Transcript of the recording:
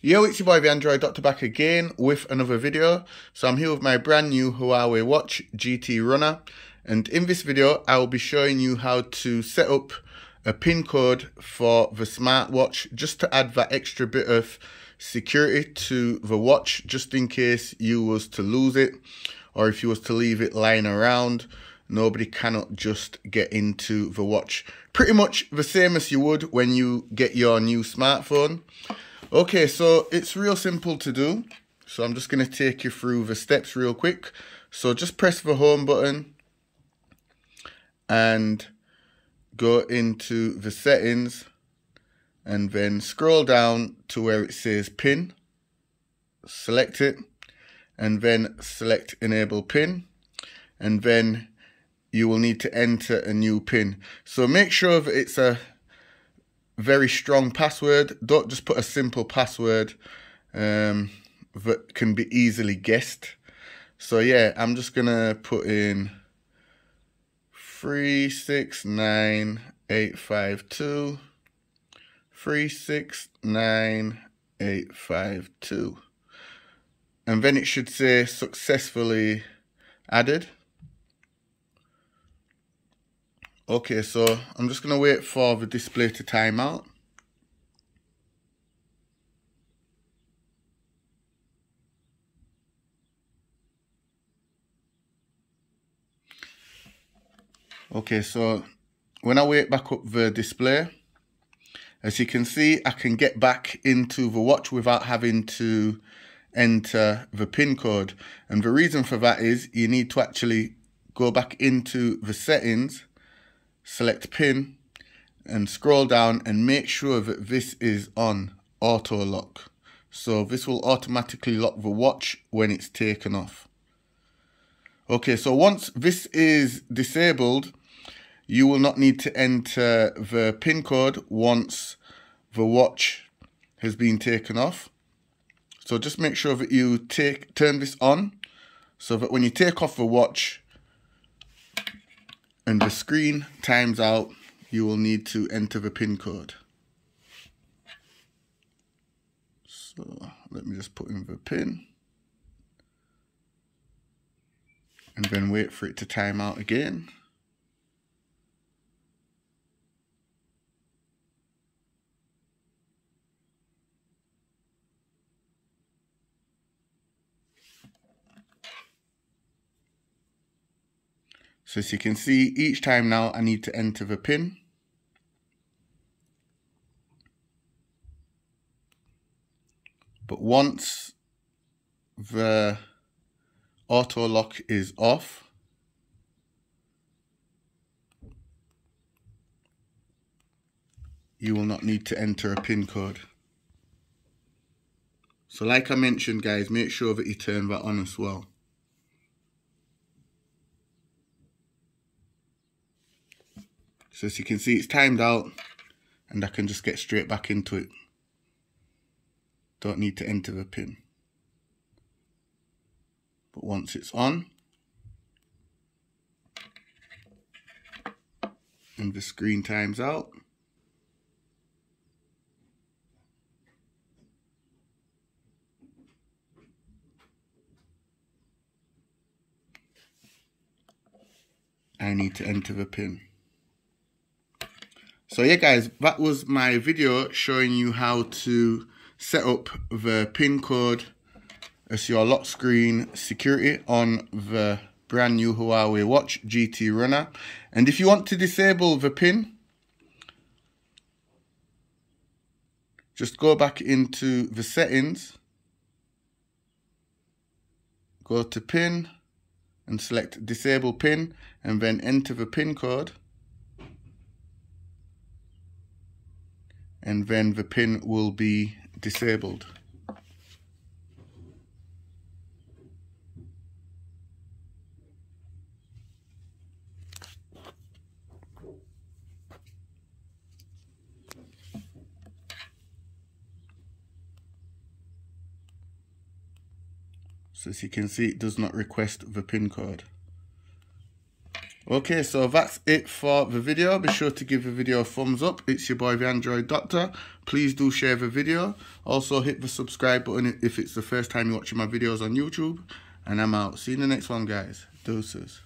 Yo, it's your boy the Android Doctor back again with another video. So I'm here with my brand new Huawei watch GT Runner, and in this video I will be showing you how to set up a pin code for the smartwatch, just to add that extra bit of security to the watch, just in case you was to lose it, or if you was to leave it lying around, nobody cannot just get into the watch. Pretty much the same as you would when you get your new smartphone. Okay, so it's real simple to do. So I'm just going to take you through the steps real quick. So just press the home button and go into the settings and then scroll down to where it says pin. Select it and then select enable pin, and then you will need to enter a new pin. So make sure that it's a very strong password. Don't just put a simple password that can be easily guessed. So yeah, I'm just gonna put in 369852 369852, and then it should say successfully added. Okay, so I'm just going to wait for the display to time out. Okay, so when I wait back up the display, as you can see, I can get back into the watch without having to enter the pin code. And the reason for that is you need to actually go back into the settings, select pin, and scroll down and make sure that this is on auto lock. So this will automatically lock the watch when it's taken off. Okay, so once this is disabled, you will not need to enter the pin code once the watch has been taken off. So just make sure that you turn this on, so that when you take off the watch and the screen times out, you will need to enter the pin code. So let me just put in the pin and then wait for it to time out again. So as you can see, each time now I need to enter the pin. But once the auto lock is off, you will not need to enter a pin code. So like I mentioned, guys, make sure that you turn that on as well. So as you can see, it's timed out and I can just get straight back into it. Don't need to enter the pin. But once it's on and the screen times out, I need to enter the pin. So yeah, guys, that was my video showing you how to set up the pin code as your lock screen security on the brand new Huawei watch GT Runner. And if you want to disable the pin, just go back into the settings, go to pin and select disable pin, and then enter the pin code, and then the pin will be disabled. So as you can see, it does not request the pin code. Okay, so that's it for the video. Be sure to give the video a thumbs up. It's your boy, the Android Doctor. Please do share the video. Also hit the subscribe button if it's the first time you're watching my videos on YouTube. And I'm out. See you in the next one, guys. Deuces.